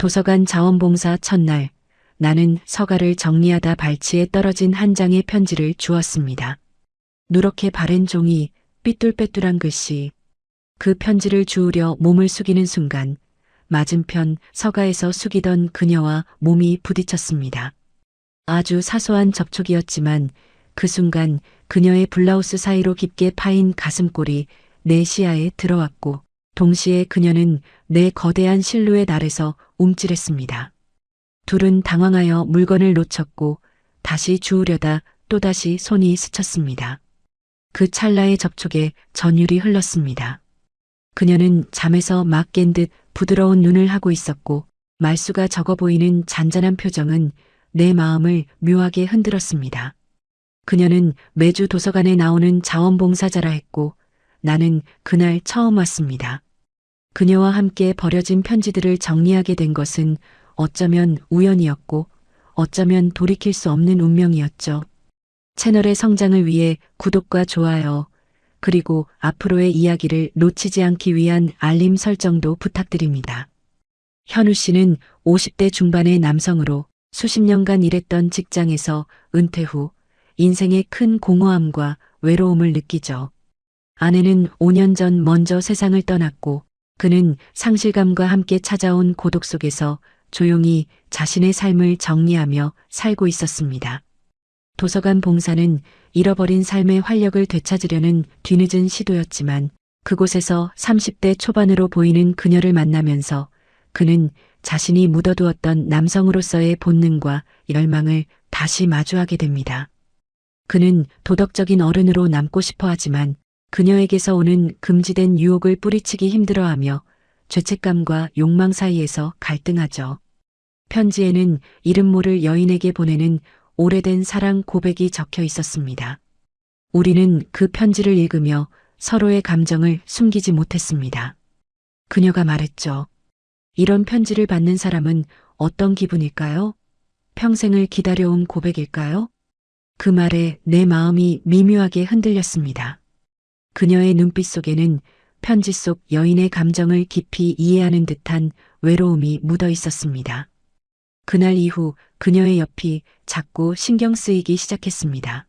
도서관 자원봉사 첫날, 나는 서가를 정리하다 발치에 떨어진 한 장의 편지를 주었습니다. 누렇게 바랜 종이, 삐뚤빼뚤한 글씨. 그 편지를 주우려 몸을 숙이는 순간, 맞은편 서가에서 숙이던 그녀와 몸이 부딪혔습니다. 아주 사소한 접촉이었지만 그 순간 그녀의 블라우스 사이로 깊게 파인 가슴골이 내 시야에 들어왔고, 동시에 그녀는 내 거대한 실루엣 아래서 움찔했습니다. 둘은 당황하여 물건을 놓쳤고 다시 주우려다 또다시 손이 스쳤습니다. 그 찰나의 접촉에 전율이 흘렀습니다. 그녀는 잠에서 막 깬 듯 부드러운 눈을 하고 있었고 말수가 적어 보이는 잔잔한 표정은 내 마음을 묘하게 흔들었습니다. 그녀는 매주 도서관에 나오는 자원봉사자라 했고 나는 그날 처음 왔습니다. 그녀와 함께 버려진 편지들을 정리하게 된 것은 어쩌면 우연이었고 어쩌면 돌이킬 수 없는 운명이었죠. 채널의 성장을 위해 구독과 좋아요, 그리고 앞으로의 이야기를 놓치지 않기 위한 알림 설정도 부탁드립니다. 현우 씨는 50대 중반의 남성으로 수십 년간 일했던 직장에서 은퇴 후 인생의 큰 공허함과 외로움을 느끼죠. 아내는 5년 전 먼저 세상을 떠났고 그는 상실감과 함께 찾아온 고독 속에서 조용히 자신의 삶을 정리하며 살고 있었습니다. 도서관 봉사는 잃어버린 삶의 활력을 되찾으려는 뒤늦은 시도였지만 그곳에서 30대 초반으로 보이는 그녀를 만나면서 그는 자신이 묻어두었던 남성으로서의 본능과 열망을 다시 마주하게 됩니다. 그는 도덕적인 어른으로 남고 싶어 하지만 그녀에게서 오는 금지된 유혹을 뿌리치기 힘들어하며 죄책감과 욕망 사이에서 갈등하죠. 편지에는 이름 모를 여인에게 보내는 오래된 사랑 고백이 적혀 있었습니다. 우리는 그 편지를 읽으며 서로의 감정을 숨기지 못했습니다. 그녀가 말했죠. 이런 편지를 받는 사람은 어떤 기분일까요? 평생을 기다려온 고백일까요? 그 말에 내 마음이 미묘하게 흔들렸습니다. 그녀의 눈빛 속에는 편지 속 여인의 감정을 깊이 이해하는 듯한 외로움이 묻어 있었습니다. 그날 이후 그녀의 옆이 자꾸 신경 쓰이기 시작했습니다.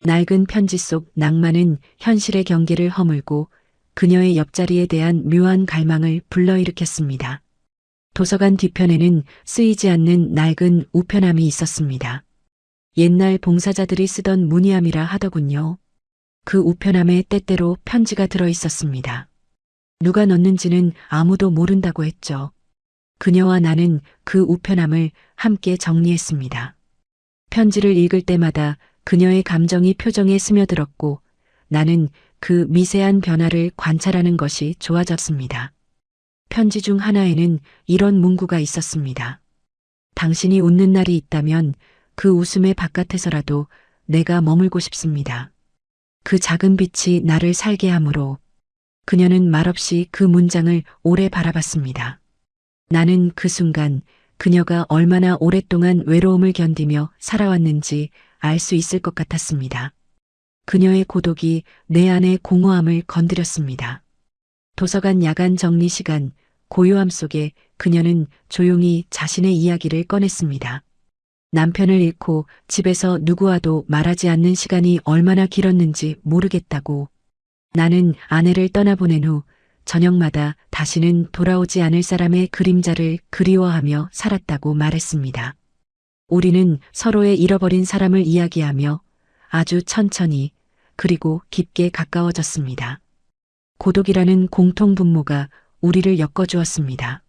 낡은 편지 속 낭만은 현실의 경계를 허물고 그녀의 옆자리에 대한 묘한 갈망을 불러일으켰습니다. 도서관 뒤편에는 쓰이지 않는 낡은 우편함이 있었습니다. 옛날 봉사자들이 쓰던 문의함이라 하더군요. 그 우편함에 때때로 편지가 들어 있었습니다. 누가 넣는지는 아무도 모른다고 했죠. 그녀와 나는 그 우편함을 함께 정리했습니다. 편지를 읽을 때마다 그녀의 감정이 표정에 스며들었고 나는 그 미세한 변화를 관찰하는 것이 좋아졌습니다. 편지 중 하나에는 이런 문구가 있었습니다. 당신이 웃는 날이 있다면 그 웃음의 바깥에서라도 내가 머물고 싶습니다. 그 작은 빛이 나를 살게 하므로. 그녀는 말없이 그 문장을 오래 바라봤습니다. 나는 그 순간 그녀가 얼마나 오랫동안 외로움을 견디며 살아왔는지 알 수 있을 것 같았습니다. 그녀의 고독이 내 안의 공허함을 건드렸습니다. 도서관 야간 정리 시간, 고요함 속에 그녀는 조용히 자신의 이야기를 꺼냈습니다. 남편을 잃고 집에서 누구와도 말하지 않는 시간이 얼마나 길었는지 모르겠다고. 나는 아내를 떠나보낸 후 저녁마다 다시는 돌아오지 않을 사람의 그림자를 그리워하며 살았다고 말했습니다. 우리는 서로의 잃어버린 사람을 이야기하며 아주 천천히 그리고 깊게 가까워졌습니다. 고독이라는 공통 분모가 우리를 엮어주었습니다.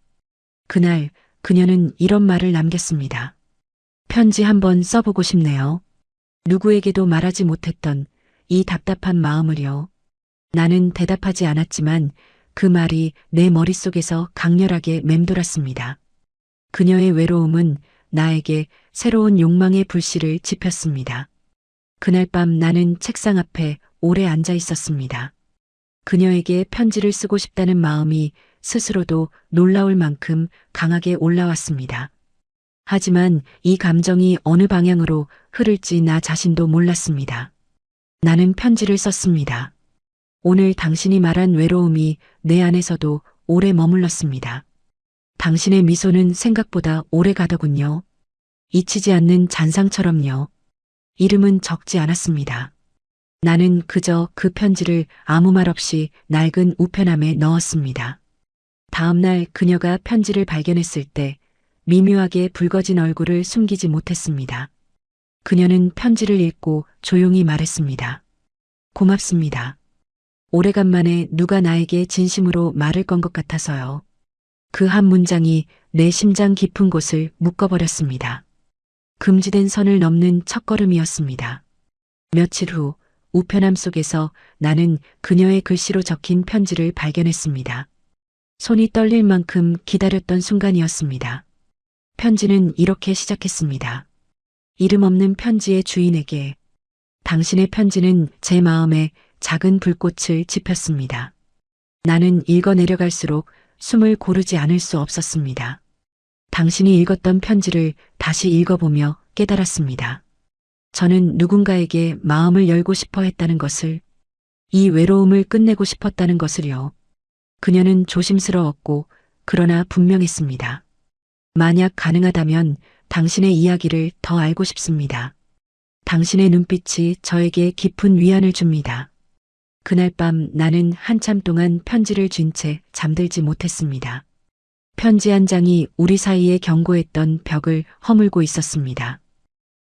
그날 그녀는 이런 말을 남겼습니다. 편지 한번 써보고 싶네요. 누구에게도 말하지 못했던 이 답답한 마음을요. 나는 대답하지 않았지만 그 말이 내 머릿속에서 강렬하게 맴돌았습니다. 그녀의 외로움은 나에게 새로운 욕망의 불씨를 지폈습니다. 그날 밤 나는 책상 앞에 오래 앉아 있었습니다. 그녀에게 편지를 쓰고 싶다는 마음이 스스로도 놀라울 만큼 강하게 올라왔습니다. 하지만 이 감정이 어느 방향으로 흐를지 나 자신도 몰랐습니다. 나는 편지를 썼습니다. 오늘 당신이 말한 외로움이 내 안에서도 오래 머물렀습니다. 당신의 미소는 생각보다 오래 가더군요. 잊히지 않는 잔상처럼요. 이름은 적지 않았습니다. 나는 그저 그 편지를 아무 말 없이 낡은 우편함에 넣었습니다. 다음 날 그녀가 편지를 발견했을 때 미묘하게 붉어진 얼굴을 숨기지 못했습니다. 그녀는 편지를 읽고 조용히 말했습니다. 고맙습니다. 오래간만에 누가 나에게 진심으로 말을 건 것 같아서요. 그 한 문장이 내 심장 깊은 곳을 묶어버렸습니다. 금지된 선을 넘는 첫걸음이었습니다. 며칠 후 우편함 속에서 나는 그녀의 글씨로 적힌 편지를 발견했습니다. 손이 떨릴 만큼 기다렸던 순간이었습니다. 편지는 이렇게 시작했습니다. 이름 없는 편지의 주인에게 당신의 편지는 제 마음에 작은 불꽃을 지폈습니다. 나는 읽어 내려갈수록 숨을 고르지 않을 수 없었습니다. 당신이 읽었던 편지를 다시 읽어보며 깨달았습니다. 저는 누군가에게 마음을 열고 싶어 했다는 것을, 이 외로움을 끝내고 싶었다는 것을요. 그녀는 조심스러웠고 그러나 분명했습니다. 만약 가능하다면 당신의 이야기를 더 알고 싶습니다. 당신의 눈빛이 저에게 깊은 위안을 줍니다. 그날 밤 나는 한참 동안 편지를 쥔 채 잠들지 못했습니다. 편지 한 장이 우리 사이에 경고했던 벽을 허물고 있었습니다.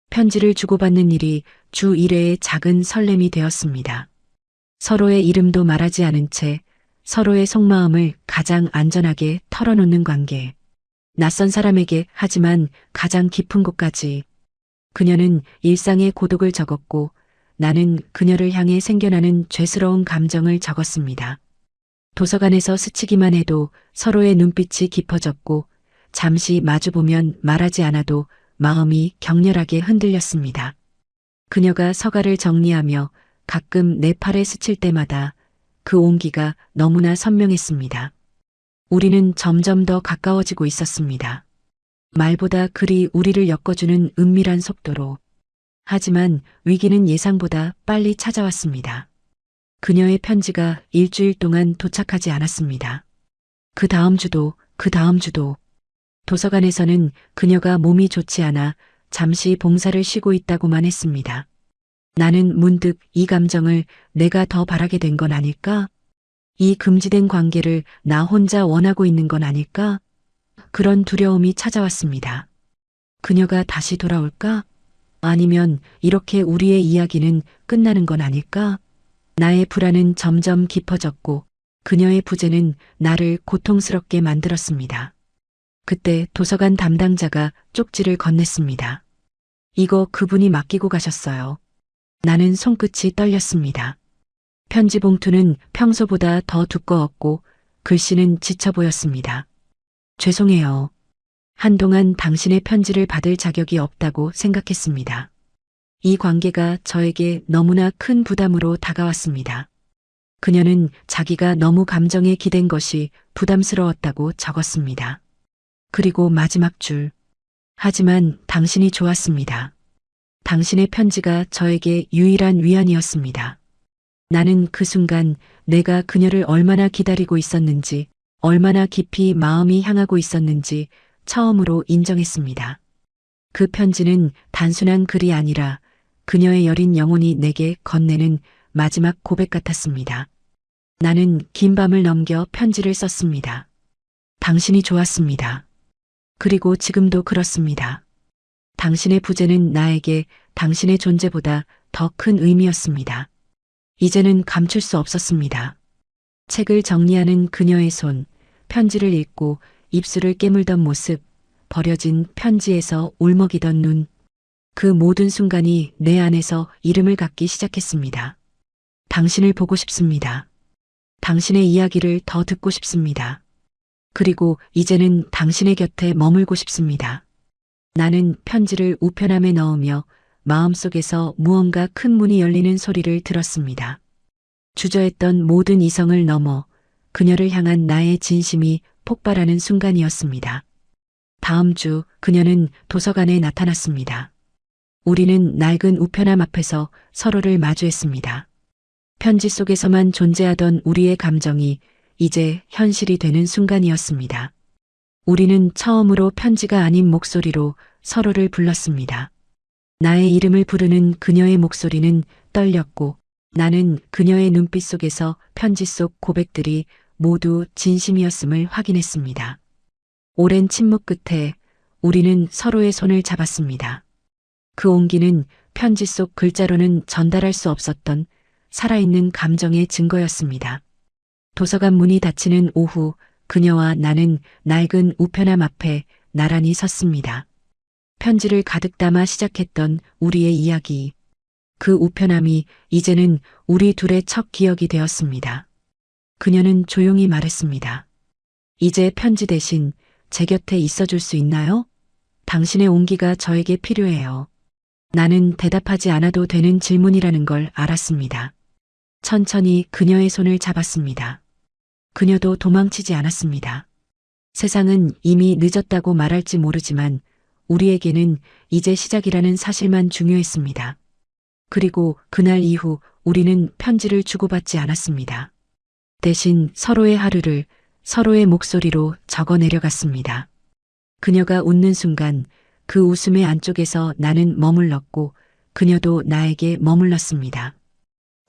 편지를 주고받는 일이 주 1회의 작은 설렘이 되었습니다. 서로의 이름도 말하지 않은 채 서로의 속마음을 가장 안전하게 털어놓는 관계. 낯선 사람에게 하지만 가장 깊은 곳까지. 그녀는 일상의 고독을 적었고 나는 그녀를 향해 생겨나는 죄스러운 감정을 적었습니다. 도서관에서 스치기만 해도 서로의 눈빛이 깊어졌고 잠시 마주보면 말하지 않아도 마음이 격렬하게 흔들렸습니다. 그녀가 서가를 정리하며 가끔 내 팔에 스칠 때마다 그 온기가 너무나 선명했습니다. 우리는 점점 더 가까워지고 있었습니다. 말보다 글이 우리를 엮어주는 은밀한 속도로. 하지만 위기는 예상보다 빨리 찾아왔습니다. 그녀의 편지가 일주일 동안 도착하지 않았습니다. 그 다음 주도 도서관에서는 그녀가 몸이 좋지 않아 잠시 봉사를 쉬고 있다고만 했습니다. 나는 문득 이 감정을 내가 더 바라게 된 건 아닐까? 이 금지된 관계를 나 혼자 원하고 있는 건 아닐까? 그런 두려움이 찾아왔습니다. 그녀가 다시 돌아올까? 아니면 이렇게 우리의 이야기는 끝나는 건 아닐까? 나의 불안은 점점 깊어졌고 그녀의 부재는 나를 고통스럽게 만들었습니다. 그때 도서관 담당자가 쪽지를 건넸습니다. 이거 그분이 맡기고 가셨어요. 나는 손끝이 떨렸습니다. 편지 봉투는 평소보다 더 두꺼웠고 글씨는 지쳐 보였습니다. 죄송해요. 한동안 당신의 편지를 받을 자격이 없다고 생각했습니다. 이 관계가 저에게 너무나 큰 부담으로 다가왔습니다. 그녀는 자기가 너무 감정에 기댄 것이 부담스러웠다고 적었습니다. 그리고 마지막 줄. 하지만 당신이 좋았습니다. 당신의 편지가 저에게 유일한 위안이었습니다. 나는 그 순간 내가 그녀를 얼마나 기다리고 있었는지, 얼마나 깊이 마음이 향하고 있었는지 처음으로 인정했습니다. 그 편지는 단순한 글이 아니라 그녀의 여린 영혼이 내게 건네는 마지막 고백 같았습니다. 나는 긴 밤을 넘겨 편지를 썼습니다. 당신이 좋았습니다. 그리고 지금도 그렇습니다. 당신의 부재는 나에게 당신의 존재보다 더 큰 의미였습니다. 이제는 감출 수 없었습니다. 책을 정리하는 그녀의 손, 편지를 읽고 입술을 깨물던 모습, 버려진 편지에서 울먹이던 눈. 그 모든 순간이 내 안에서 이름을 갖기 시작했습니다. 당신을 보고 싶습니다. 당신의 이야기를 더 듣고 싶습니다. 그리고 이제는 당신의 곁에 머물고 싶습니다. 나는 편지를 우편함에 넣으며 마음속에서 무언가 큰 문이 열리는 소리를 들었습니다. 주저했던 모든 이성을 넘어 그녀를 향한 나의 진심이 폭발하는 순간이었습니다. 다음 주 그녀는 도서관에 나타났습니다. 우리는 낡은 우편함 앞에서 서로를 마주했습니다. 편지 속에서만 존재하던 우리의 감정이 이제 현실이 되는 순간이었습니다. 우리는 처음으로 편지가 아닌 목소리로 서로를 불렀습니다. 나의 이름을 부르는 그녀의 목소리는 떨렸고 나는 그녀의 눈빛 속에서 편지 속 고백들이 모두 진심이었음을 확인했습니다. 오랜 침묵 끝에 우리는 서로의 손을 잡았습니다. 그 온기는 편지 속 글자로는 전달할 수 없었던 살아있는 감정의 증거였습니다. 도서관 문이 닫히는 오후 그녀와 나는 낡은 우편함 앞에 나란히 섰습니다. 편지를 가득 담아 시작했던 우리의 이야기. 그 우편함이 이제는 우리 둘의 첫 기억이 되었습니다. 그녀는 조용히 말했습니다. 이제 편지 대신 제 곁에 있어줄 수 있나요? 당신의 온기가 저에게 필요해요. 나는 대답하지 않아도 되는 질문이라는 걸 알았습니다. 천천히 그녀의 손을 잡았습니다. 그녀도 도망치지 않았습니다. 세상은 이미 늦었다고 말할지 모르지만 우리에게는 이제 시작이라는 사실만 중요했습니다. 그리고 그날 이후 우리는 편지를 주고받지 않았습니다. 대신 서로의 하루를 서로의 목소리로 적어 내려갔습니다. 그녀가 웃는 순간 그 웃음의 안쪽에서 나는 머물렀고 그녀도 나에게 머물렀습니다.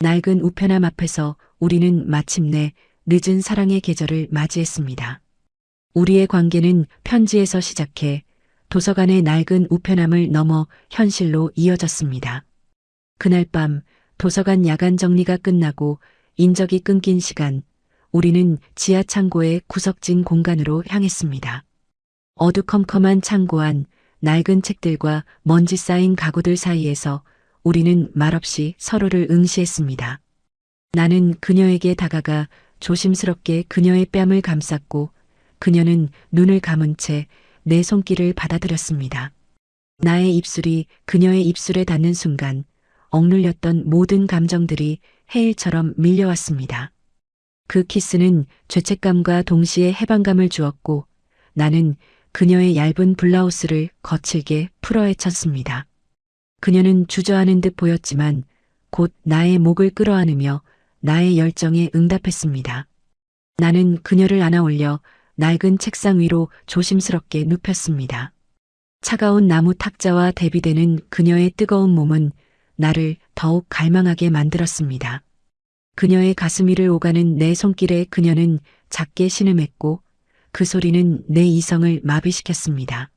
낡은 우편함 앞에서 우리는 마침내 늦은 사랑의 계절을 맞이했습니다. 우리의 관계는 편지에서 시작해 도서관의 낡은 우편함을 넘어 현실로 이어졌습니다. 그날 밤 도서관 야간 정리가 끝나고 인적이 끊긴 시간, 우리는 지하 창고의 구석진 공간으로 향했습니다. 어두컴컴한 창고 안 낡은 책들과 먼지 쌓인 가구들 사이에서 우리는 말없이 서로를 응시했습니다. 나는 그녀에게 다가가 조심스럽게 그녀의 뺨을 감쌌고 그녀는 눈을 감은 채 내 손길을 받아들였습니다. 나의 입술이 그녀의 입술에 닿는 순간 억눌렸던 모든 감정들이 해일처럼 밀려왔습니다. 그 키스는 죄책감과 동시에 해방감을 주었고 나는 그녀의 얇은 블라우스를 거칠게 풀어헤쳤습니다. 그녀는 주저하는 듯 보였지만 곧 나의 목을 끌어안으며 나의 열정에 응답했습니다. 나는 그녀를 안아올려 낡은 책상 위로 조심스럽게 눕혔습니다. 차가운 나무 탁자와 대비되는 그녀의 뜨거운 몸은 나를 더욱 갈망하게 만들었습니다. 그녀의 가슴 위를 오가는 내 손길에 그녀는 작게 신음했고 그 소리는 내 이성을 마비시켰습니다.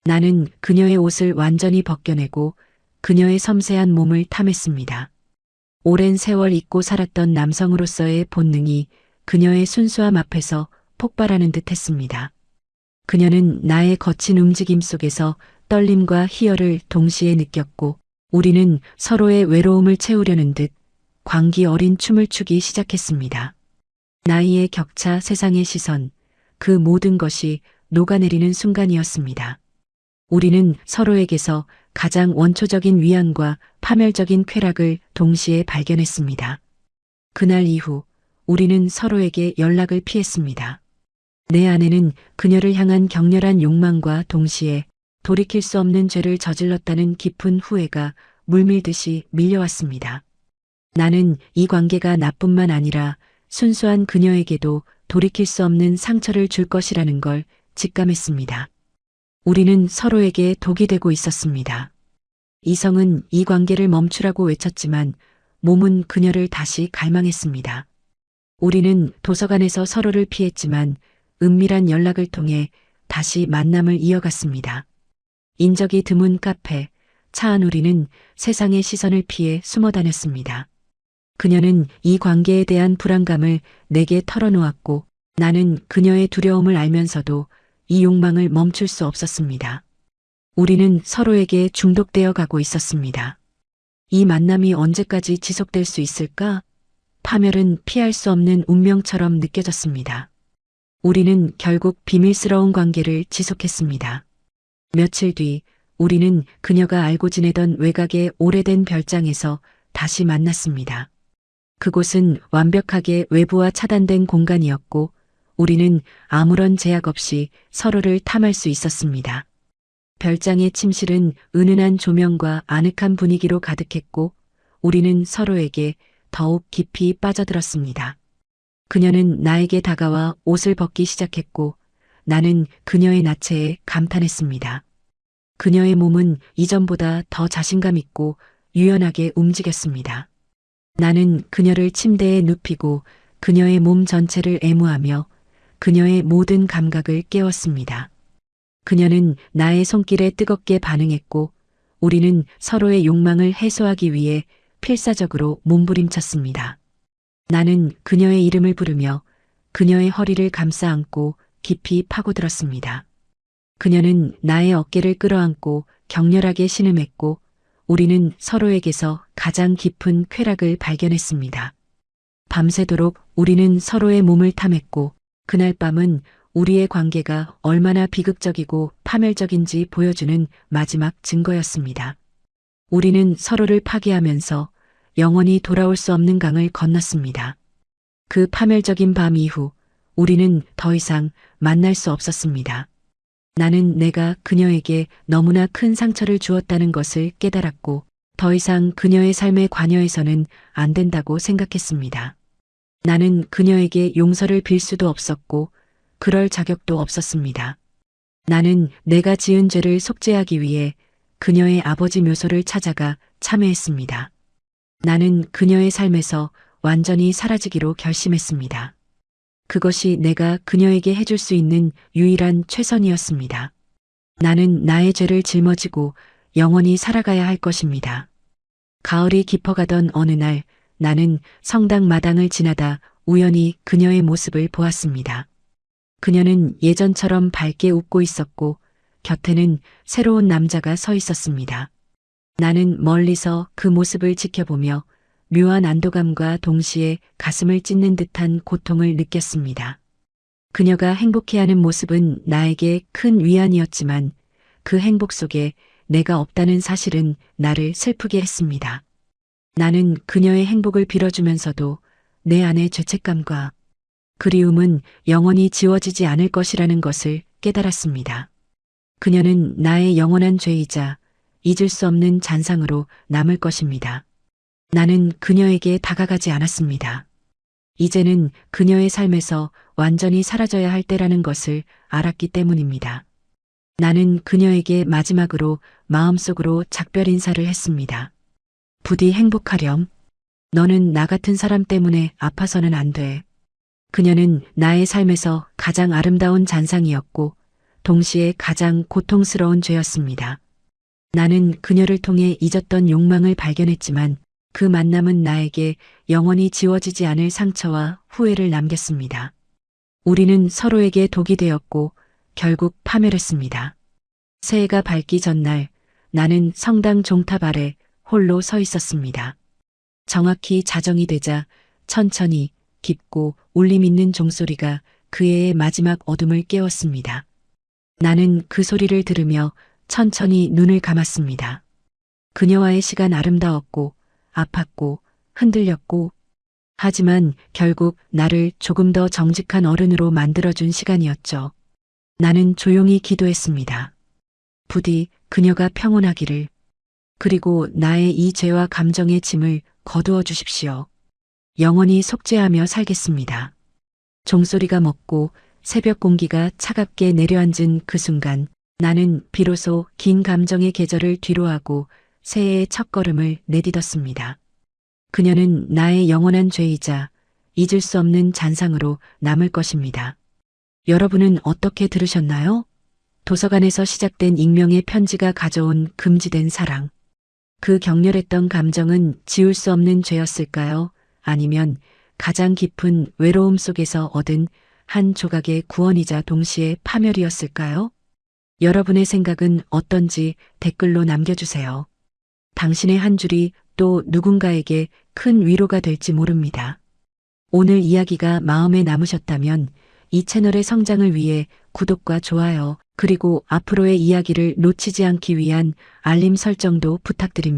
나는 그녀의 옷을 완전히 벗겨내고 그녀의 섬세한 몸을 탐했습니다. 오랜 세월 잊고 살았던 남성으로서의 본능이 그녀의 순수함 앞에서 폭발하는 듯 했습니다. 그녀는 나의 거친 움직임 속에서 떨림과 희열을 동시에 느꼈고 우리는 서로의 외로움을 채우려는 듯 광기 어린 춤을 추기 시작했습니다. 나이의 격차, 세상의 시선, 그 모든 것이 녹아내리는 순간이었습니다. 우리는 서로에게서 가장 원초적인 위안과 파멸적인 쾌락을 동시에 발견했습니다. 그날 이후 우리는 서로에게 연락을 피했습니다. 내 안에는 그녀를 향한 격렬한 욕망과 동시에 돌이킬 수 없는 죄를 저질렀다는 깊은 후회가 물밀듯이 밀려왔습니다. 나는 이 관계가 나뿐만 아니라 순수한 그녀에게도 돌이킬 수 없는 상처를 줄 것이라는 걸 직감했습니다. 우리는 서로에게 독이 되고 있었습니다. 이성은 이 관계를 멈추라고 외쳤지만 몸은 그녀를 다시 갈망했습니다. 우리는 도서관에서 서로를 피했지만 은밀한 연락을 통해 다시 만남을 이어갔습니다. 인적이 드문 카페, 차 안 우리는 세상의 시선을 피해 숨어 다녔습니다. 그녀는 이 관계에 대한 불안감을 내게 털어놓았고 나는 그녀의 두려움을 알면서도 이 욕망을 멈출 수 없었습니다. 우리는 서로에게 중독되어 가고 있었습니다. 이 만남이 언제까지 지속될 수 있을까? 파멸은 피할 수 없는 운명처럼 느껴졌습니다. 우리는 결국 비밀스러운 관계를 지속했습니다. 며칠 뒤 우리는 그녀가 알고 지내던 외곽의 오래된 별장에서 다시 만났습니다. 그곳은 완벽하게 외부와 차단된 공간이었고 우리는 아무런 제약 없이 서로를 탐할 수 있었습니다. 별장의 침실은 은은한 조명과 아늑한 분위기로 가득했고 우리는 서로에게 더욱 깊이 빠져들었습니다. 그녀는 나에게 다가와 옷을 벗기 시작했고 나는 그녀의 나체에 감탄했습니다. 그녀의 몸은 이전보다 더 자신감 있고 유연하게 움직였습니다. 나는 그녀를 침대에 눕히고 그녀의 몸 전체를 애무하며 그녀의 모든 감각을 깨웠습니다. 그녀는 나의 손길에 뜨겁게 반응했고 우리는 서로의 욕망을 해소하기 위해 필사적으로 몸부림쳤습니다. 나는 그녀의 이름을 부르며 그녀의 허리를 감싸 안고 깊이 파고들었습니다. 그녀는 나의 어깨를 끌어안고 격렬하게 신음했고 우리는 서로에게서 가장 깊은 쾌락을 발견했습니다. 밤새도록 우리는 서로의 몸을 탐했고 그날 밤은 우리의 관계가 얼마나 비극적이고 파멸적인지 보여주는 마지막 증거였습니다. 우리는 서로를 파괴하면서 영원히 돌아올 수 없는 강을 건넜습니다. 그 파멸적인 밤 이후 우리는 더 이상 만날 수 없었습니다. 나는 내가 그녀에게 너무나 큰 상처를 주었다는 것을 깨달았고 더 이상 그녀의 삶에 관여해서는 안 된다고 생각했습니다. 나는 그녀에게 용서를 빌 수도 없었고 그럴 자격도 없었습니다. 나는 내가 지은 죄를 속죄하기 위해 그녀의 아버지 묘소를 찾아가 참회했습니다. 나는 그녀의 삶에서 완전히 사라지기로 결심했습니다. 그것이 내가 그녀에게 해줄 수 있는 유일한 최선이었습니다. 나는 나의 죄를 짊어지고 영원히 살아가야 할 것입니다. 가을이 깊어가던 어느 날 나는 성당 마당을 지나다 우연히 그녀의 모습을 보았습니다. 그녀는 예전처럼 밝게 웃고 있었고 곁에는 새로운 남자가 서 있었습니다. 나는 멀리서 그 모습을 지켜보며 묘한 안도감과 동시에 가슴을 찢는 듯한 고통을 느꼈습니다. 그녀가 행복해하는 모습은 나에게 큰 위안이었지만 그 행복 속에 내가 없다는 사실은 나를 슬프게 했습니다. 나는 그녀의 행복을 빌어주면서도 내 안의 죄책감과 그리움은 영원히 지워지지 않을 것이라는 것을 깨달았습니다. 그녀는 나의 영원한 죄이자 잊을 수 없는 잔상으로 남을 것입니다. 나는 그녀에게 다가가지 않았습니다. 이제는 그녀의 삶에서 완전히 사라져야 할 때라는 것을 알았기 때문입니다. 나는 그녀에게 마지막으로 마음속으로 작별 인사를 했습니다. 부디 행복하렴. 너는 나 같은 사람 때문에 아파서는 안 돼. 그녀는 나의 삶에서 가장 아름다운 잔상이었고 동시에 가장 고통스러운 죄였습니다. 나는 그녀를 통해 잊었던 욕망을 발견했지만 그 만남은 나에게 영원히 지워지지 않을 상처와 후회를 남겼습니다. 우리는 서로에게 독이 되었고 결국 파멸했습니다. 새해가 밝기 전날 나는 성당 종탑 아래 홀로 서 있었습니다. 정확히 자정이 되자 천천히 깊고 울림 있는 종소리가 그해의 마지막 어둠을 깨웠습니다. 나는 그 소리를 들으며 천천히 눈을 감았습니다. 그녀와의 시간 아름다웠고 아팠고 흔들렸고 하지만 결국 나를 조금 더 정직한 어른으로 만들어준 시간이었죠. 나는 조용히 기도했습니다. 부디 그녀가 평온하기를. 그리고 나의 이 죄와 감정의 짐을 거두어 주십시오. 영원히 속죄하며 살겠습니다. 종소리가 멎고 새벽 공기가 차갑게 내려앉은 그 순간 나는 비로소 긴 감정의 계절을 뒤로하고 새해의 첫걸음을 내딛었습니다. 그녀는 나의 영원한 죄이자 잊을 수 없는 잔상으로 남을 것입니다. 여러분은 어떻게 들으셨나요? 도서관에서 시작된 익명의 편지가 가져온 금지된 사랑. 그 격렬했던 감정은 지울 수 없는 죄였을까요? 아니면 가장 깊은 외로움 속에서 얻은 한 조각의 구원이자 동시에 파멸이었을까요? 여러분의 생각은 어떤지 댓글로 남겨주세요. 당신의 한 줄이 또 누군가에게 큰 위로가 될지 모릅니다. 오늘 이야기가 마음에 남으셨다면 이 채널의 성장을 위해 구독과 좋아요, 그리고 앞으로의 이야기를 놓치지 않기 위한 알림 설정도 부탁드립니다.